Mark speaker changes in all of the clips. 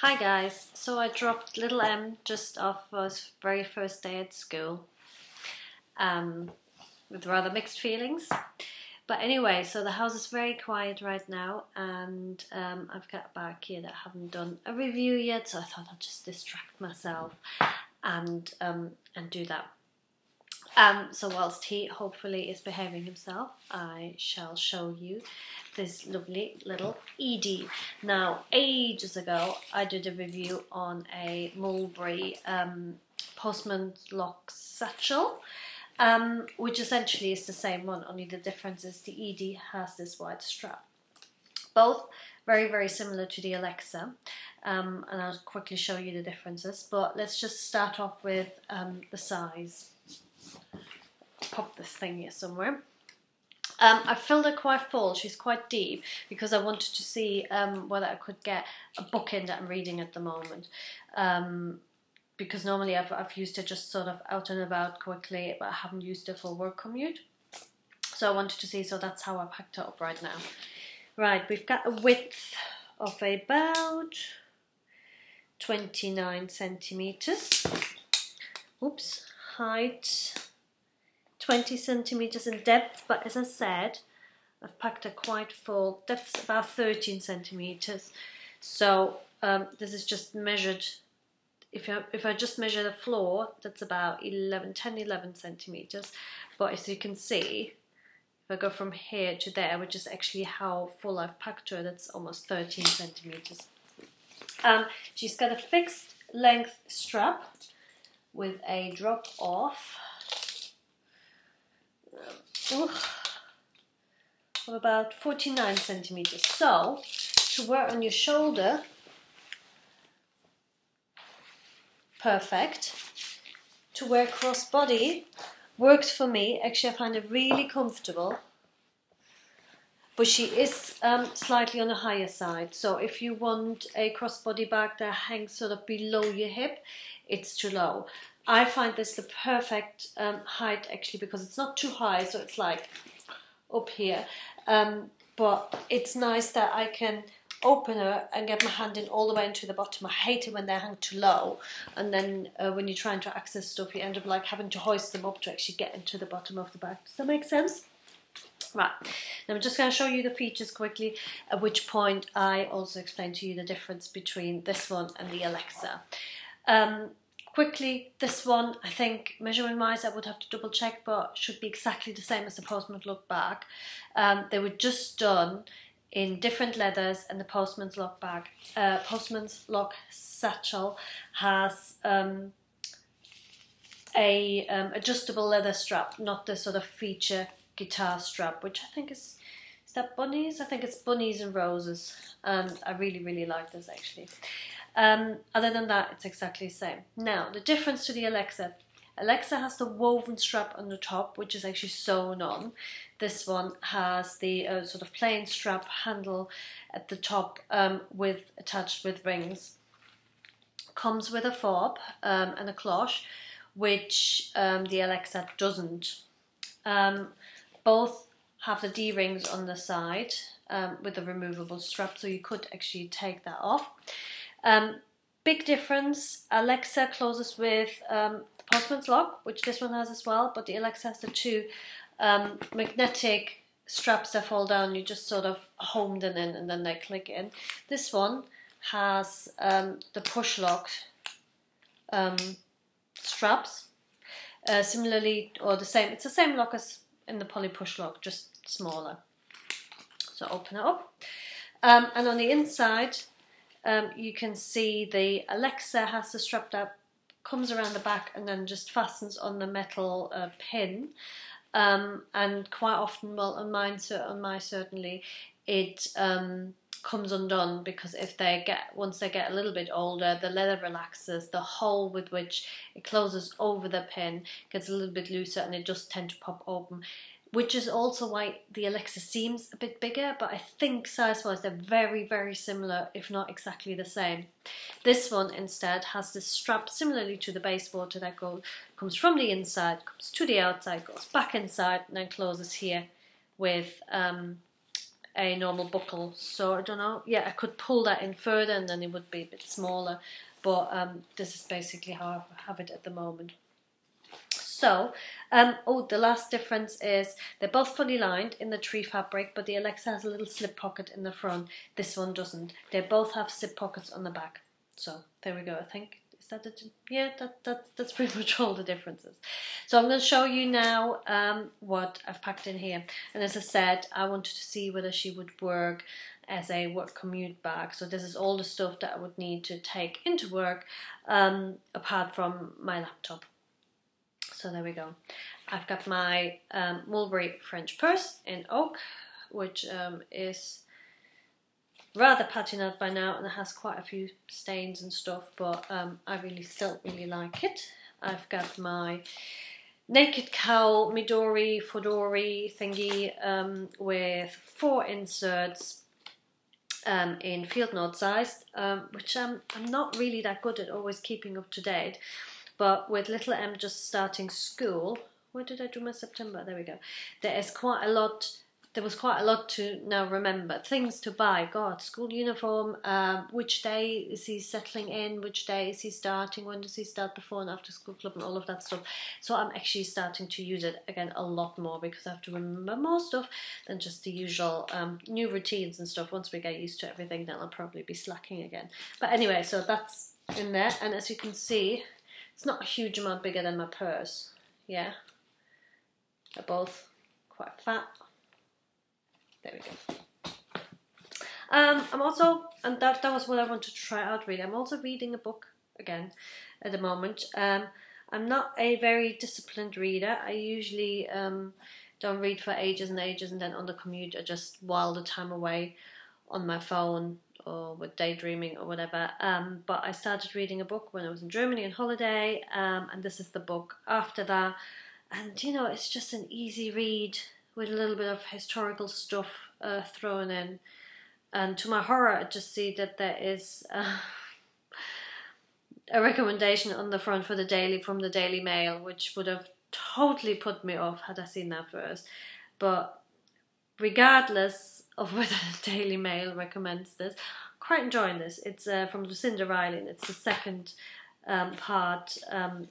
Speaker 1: Hi guys, so I dropped little M just off his very first day at school with rather mixed feelings. But anyway, so the house is very quiet right now, and I've got a bag here that I haven't done a review yet, so I thought I'd just distract myself and do that. So whilst he hopefully is behaving himself, I shall show you this lovely little Edie. Now, ages ago, I did a review on a Mulberry Postman's Lock satchel, which essentially is the same one, only the difference is the Edie has this white strap. Both very, very similar to the Alexa, and I'll quickly show you the differences, but let's just start off with the size. Pop this thing here somewhere. I filled her quite full, she's quite deep, because I wanted to see whether I could get a book in that I'm reading at the moment. Because normally I've used it just sort of out and about quickly, but I haven't used it for work commute. So I wanted to see, so that's how I packed it up right now. Right, we've got a width of about 29 centimeters. Oops, height 20 centimeters in depth, but as I said, I've packed a quite full. Depth's about 13 centimeters. So this is just measured. If I just measure the floor, that's about 11 centimeters. But as you can see, if I go from here to there, which is actually how full I've packed her, that's almost 13 centimeters. She's got a fixed length strap with a drop off of about 49 centimeters. So to wear on your shoulder, perfect. To wear crossbody works for me. Actually, I find it really comfortable. But she is slightly on the higher side. So if you want a crossbody bag that hangs sort of below your hip, it's too low. I find this the perfect height actually, because it's not too high, so it's like up here. But it's nice that I can open her and get my hand in all the way into the bottom. I hate it when they hang too low, and then when you're trying to access stuff, you end up like having to hoist them up to actually get into the bottom of the bag. Does that make sense? Right, now I'm just going to show you the features quickly, at which point I also explain to you the difference between this one and the Alexa. Quickly, this one, I think, measurement wise, I would have to double check, but should be exactly the same as the Postman's Lock bag. They were just done in different leathers, and the Postman's Lock bag, Postman's Lock satchel has a adjustable leather strap, not the sort of feature guitar strap, which I think is that bunnies? I think it's bunnies and roses, and I really, really like this actually. Other than that, it's exactly the same. Now, the difference to the Alexa. Alexa has the woven strap on the top, which is actually sewn on. This one has the sort of plain strap handle at the top attached with rings. Comes with a fob and a cloche, which the Alexa doesn't. Both have the D-rings on the side with a removable strap, so you could actually take that off. Big difference, Alexa closes with the Postman's Lock, which this one has as well, but the Alexa has the two magnetic straps that fall down. You just sort of home them in and then they click in. This one has the push lock straps, similarly, or the same, it's the same lock as in the poly push lock, just smaller. So open it up, and on the inside you can see the Alexa has the strap that comes around the back and then just fastens on the metal pin, and quite often, well, on mine certainly, it comes undone, because once they get a little bit older, the leather relaxes, the hole with which it closes over the pin gets a little bit looser, and it does tend to pop open, which is also why the Alexa seems a bit bigger, but I think size-wise they're very, very similar, if not exactly the same. This one instead has this strap similarly to the base water that comes from the inside, comes to the outside, goes back inside, and then closes here with a normal buckle. So I don't know. Yeah, I could pull that in further and then it would be a bit smaller. But this is basically how I have it at the moment. So, the last difference is they're both fully lined in the tree fabric, but the Alexa has a little slip pocket in the front. This one doesn't. They both have slip pockets on the back. So there we go. I think is that it? Yeah, that's pretty much all the differences. So I'm going to show you now what I've packed in here. And as I said, I wanted to see whether she would work as a work commute bag. So this is all the stuff that I would need to take into work, apart from my laptop. So there we go. I've got my Mulberry French purse in oak, which is rather patinaed by now and it has quite a few stains and stuff, but I still really like it. I've got my naked cowl Midori Fodori thingy with 4 inserts in field note sized, which I'm not really that good at always keeping up to date. But with little M just starting school, where did I do my September? There we go. There was quite a lot to now remember. Things to buy. God, school uniform. Which day is he settling in? Which day is he starting? When does he start before and after school club and all of that stuff? So I'm actually starting to use it again a lot more because I have to remember more stuff than just the usual new routines and stuff. Once we get used to everything, then I'll probably be slacking again. But anyway, so that's in there. And as you can see, it's not a huge amount bigger than my purse. Yeah. They're both quite fat. There we go. I'm also, and that was what I wanted to try out really, I'm also reading a book again at the moment. I'm not a very disciplined reader. I usually don't read for ages and ages, and then on the commute I just while the time away on my phone or with daydreaming or whatever. But I started reading a book when I was in Germany on holiday, and this is the book after that. And you know, it's just an easy read with a little bit of historical stuff thrown in. And to my horror, I just see that there is a recommendation on the front for from the Daily Mail, which would have totally put me off had I seen that first. But regardless of whether the Daily Mail recommends this, I'm quite enjoying this. It's from Lucinda Riley, and it's the second part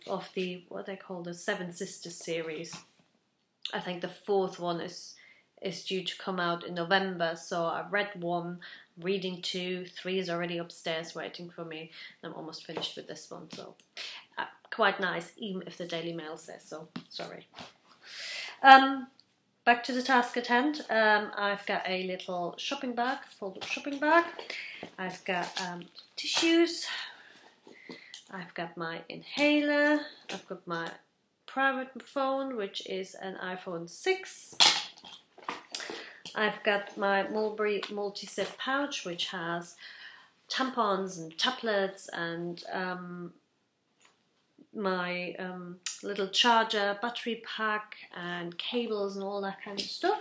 Speaker 1: of the, what they call the Seven Sisters series. I think the 4th one is due to come out in November, so I've read 1, reading 2, 3 is already upstairs waiting for me, and I'm almost finished with this one, so quite nice, even if the Daily Mail says so. Sorry. Back to the task at hand. I've got a little shopping bag, folded shopping bag. I've got tissues. I've got my inhaler. I've got my private phone, which is an iPhone 6. I've got my Mulberry multi-zip pouch, which has tampons and tablets and my little charger, battery pack and cables and all that kind of stuff.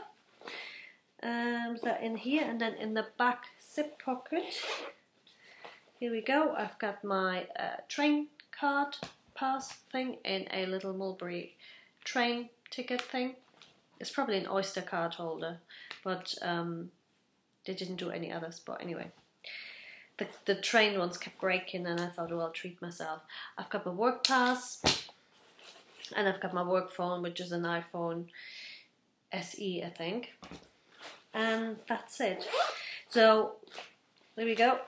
Speaker 1: So in here, and then in the back zip pocket, here we go, I've got my train card pass thing in a little Mulberry train ticket thing. It's probably an Oyster card holder, but they didn't do any others. But anyway, the train ones kept breaking, and I thought, oh, I'll treat myself. I've got my work pass, and I've got my work phone, which is an iPhone SE, I think. And that's it. So there we go.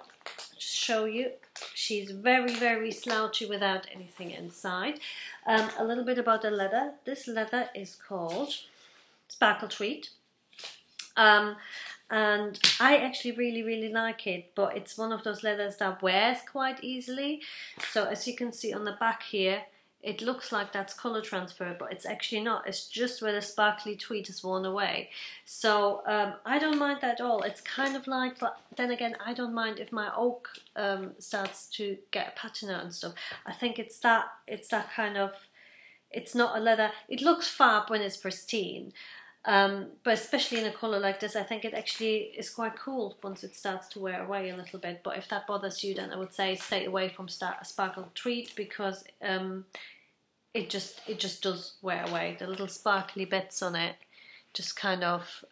Speaker 1: Just show you. She's very, very slouchy without anything inside. A little bit about the leather. This leather is called Sparkle Tweed. And I actually really, really like it, but it's one of those leathers that wears quite easily. So as you can see on the back here, it looks like that's colour transfer, but it's actually not. It's just where the sparkly tweed is worn away. So I don't mind that at all. It's kind of like, but then again, I don't mind if my oak starts to get patina and stuff. I think it's that kind of, it's not a leather. It looks fab when it's pristine. But especially in a colour like this, I think it actually is quite cool once it starts to wear away a little bit. But if that bothers you, then I would say stay away from sparkle tweed, because it just does wear away. The little sparkly bits on it just kind of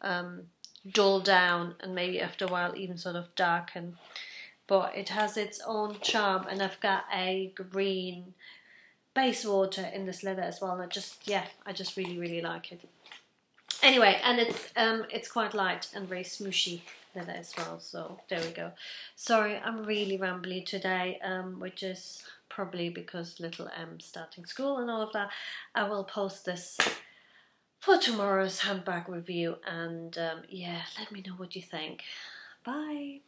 Speaker 1: dull down and maybe after a while even sort of darken. But it has its own charm, and I've got a green base water in this leather as well, and I just really like it. Anyway, and it's quite light and very smooshy leather as well, so there we go. Sorry, I'm really rambly today, which is probably because little M's starting school and all of that. I will post this for tomorrow's handbag review, and yeah, let me know what you think. Bye.